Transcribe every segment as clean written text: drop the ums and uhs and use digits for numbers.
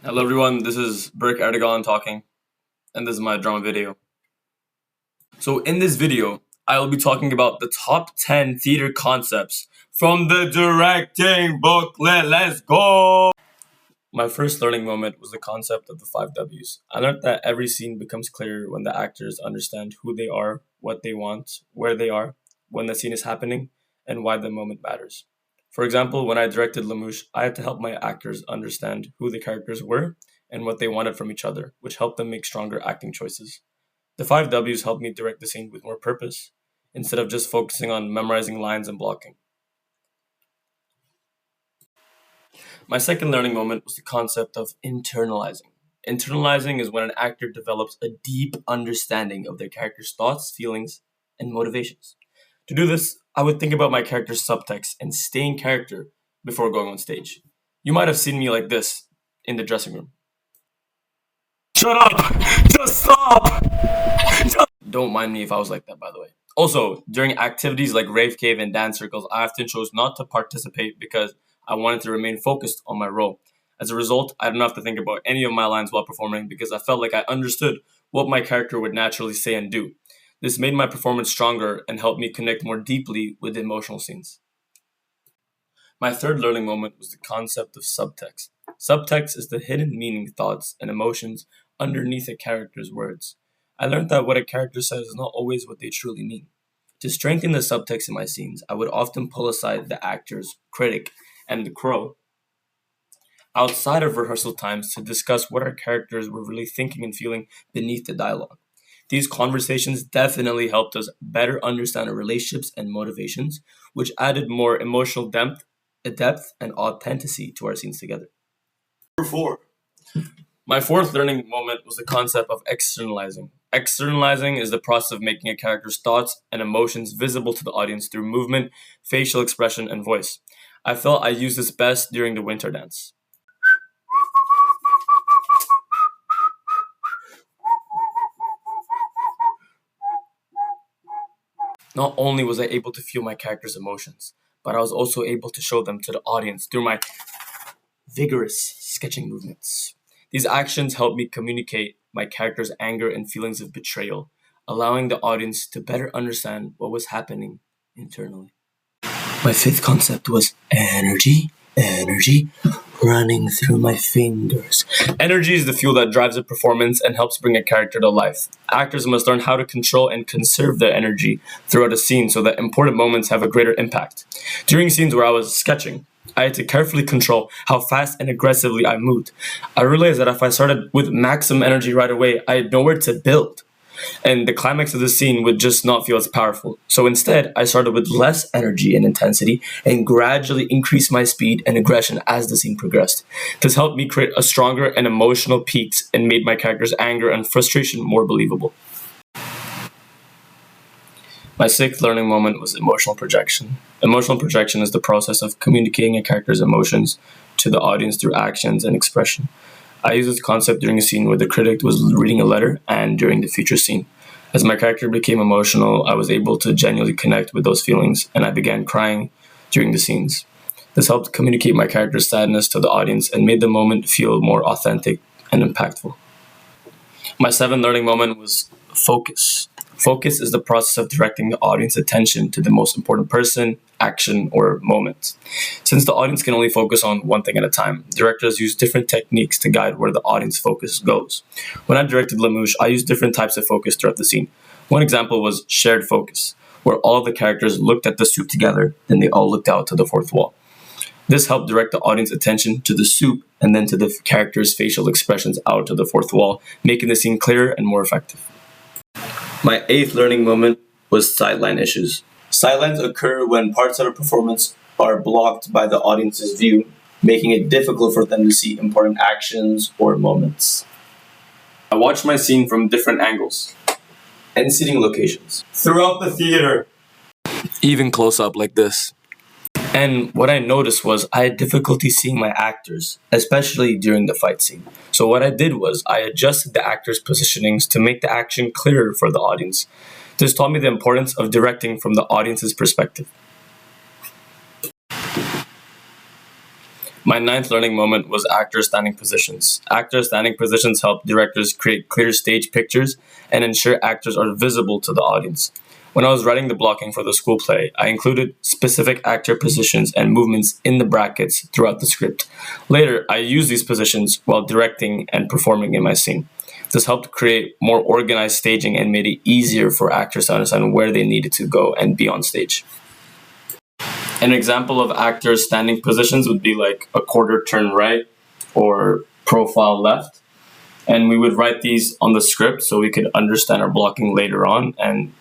Hello everyone, this is Berk Erdogan talking, and this is my drama video. So in this video, I will be talking about the top 10 theater concepts from the directing booklet. Let's go! My first learning moment was the concept of the 5 Ws. I learned that every scene becomes clearer when the actors understand who they are, what they want, where they are, when the scene is happening, and why the moment matters. For example, when I directed Lamouche, I had to help my actors understand who the characters were and what they wanted from each other, which helped them make stronger acting choices. The 5 Ws helped me direct the scene with more purpose, instead of just focusing on memorizing lines and blocking. My second learning moment was the concept of internalizing. Internalizing is when an actor develops a deep understanding of their character's thoughts, feelings, and motivations. To do this, I would think about my character's subtext and stay in character before going on stage. You might have seen me like this in the dressing room. Shut up! Just stop! Don't mind me if I was like that, by the way. Also, during activities like rave cave and dance circles, I often chose not to participate because I wanted to remain focused on my role. As a result, I didn't have to think about any of my lines while performing because I felt like I understood what my character would naturally say and do. This made my performance stronger and helped me connect more deeply with the emotional scenes. My third learning moment was the concept of subtext. Subtext is the hidden meaning, thoughts, and emotions underneath a character's words. I learned that what a character says is not always what they truly mean. To strengthen the subtext in my scenes, I would often pull aside the actor's critic and the crow outside of rehearsal times to discuss what our characters were really thinking and feeling beneath the dialogue. These conversations definitely helped us better understand our relationships and motivations, which added more emotional depth and authenticity to our scenes together. Number 4. My fourth learning moment was the concept of externalizing. Externalizing is the process of making a character's thoughts and emotions visible to the audience through movement, facial expression, and voice. I felt I used this best during the winter dance. Not only was I able to feel my character's emotions, but I was also able to show them to the audience through my vigorous sketching movements. These actions helped me communicate my character's anger and feelings of betrayal, allowing the audience to better understand what was happening internally. My fifth concept was energy running through my fingers. Energy is the fuel that drives a performance and helps bring a character to life. Actors must learn how to control and conserve their energy throughout a scene so that important moments have a greater impact. During scenes where I was sketching, I had to carefully control how fast and aggressively I moved. I realized that if I started with maximum energy right away, I had nowhere to build, and the climax of the scene would just not feel as powerful. So instead, I started with less energy and intensity and gradually increased my speed and aggression as the scene progressed. This helped me create a stronger and emotional peaks and made my character's anger and frustration more believable. My sixth learning moment was emotional projection. Emotional projection is the process of communicating a character's emotions to the audience through actions and expression. I used this concept during a scene where the critic was reading a letter and during the feature scene. As my character became emotional, I was able to genuinely connect with those feelings and I began crying during the scenes. This helped communicate my character's sadness to the audience and made the moment feel more authentic and impactful. My seventh learning moment was focus. Focus is the process of directing the audience's attention to the most important person, action, or moment. Since the audience can only focus on one thing at a time, directors use different techniques to guide where the audience focus goes. When I directed Lamouche, I used different types of focus throughout the scene. One example was shared focus, where all of the characters looked at the soup together, then they all looked out to the fourth wall. This helped direct the audience attention to the soup and then to the characters' facial expressions out to the fourth wall, making the scene clearer and more effective. My eighth learning moment was sideline issues. Sidelines occur when parts of a performance are blocked by the audience's view, making it difficult for them to see important actions or moments. I watched my scene from different angles and seating locations throughout the theater, even close up like this. And what I noticed was I had difficulty seeing my actors, especially during the fight scene. So what I did was I adjusted the actors' positionings to make the action clearer for the audience. This taught me the importance of directing from the audience's perspective. My ninth learning moment was actor standing positions. Actor standing positions help directors create clear stage pictures and ensure actors are visible to the audience. When I was writing the blocking for the school play, I included specific actor positions and movements in the brackets throughout the script. Later, I used these positions while directing and performing in my scene. This helped create more organized staging and made it easier for actors to understand where they needed to go and be on stage. An example of actors' standing positions would be like a quarter turn right or profile left. And we would write these on the script so we could understand our blocking later on and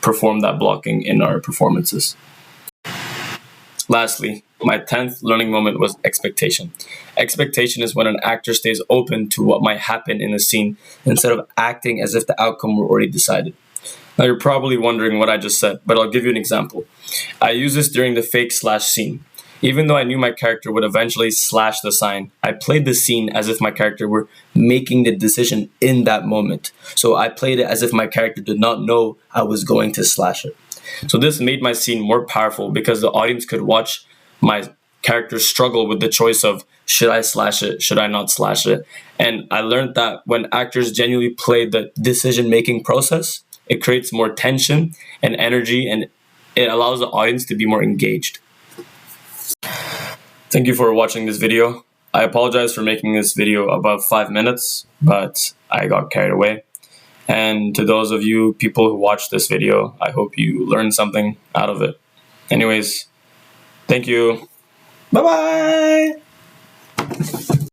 perform that blocking in our performances. Lastly, my 10th learning moment was expectation. Expectation is when an actor stays open to what might happen in a scene instead of acting as if the outcome were already decided. Now, you're probably wondering what I just said, but I'll give you an example. I used this during the fake slash scene. Even though I knew my character would eventually slash the sign, I played the scene as if my character were making the decision in that moment. So I played it as if my character did not know I was going to slash it. So this made my scene more powerful because the audience could watch my character struggle with the choice of should I slash it, should I not slash it. And I learned that when actors genuinely play the decision-making process, it creates more tension and energy, and it allows the audience to be more engaged. Thank you for watching this video. I apologize for making this video above 5 minutes, but I got carried away. And to those of you people who watched this video, I hope you learned something out of it. Anyways, thank you. Bye-bye!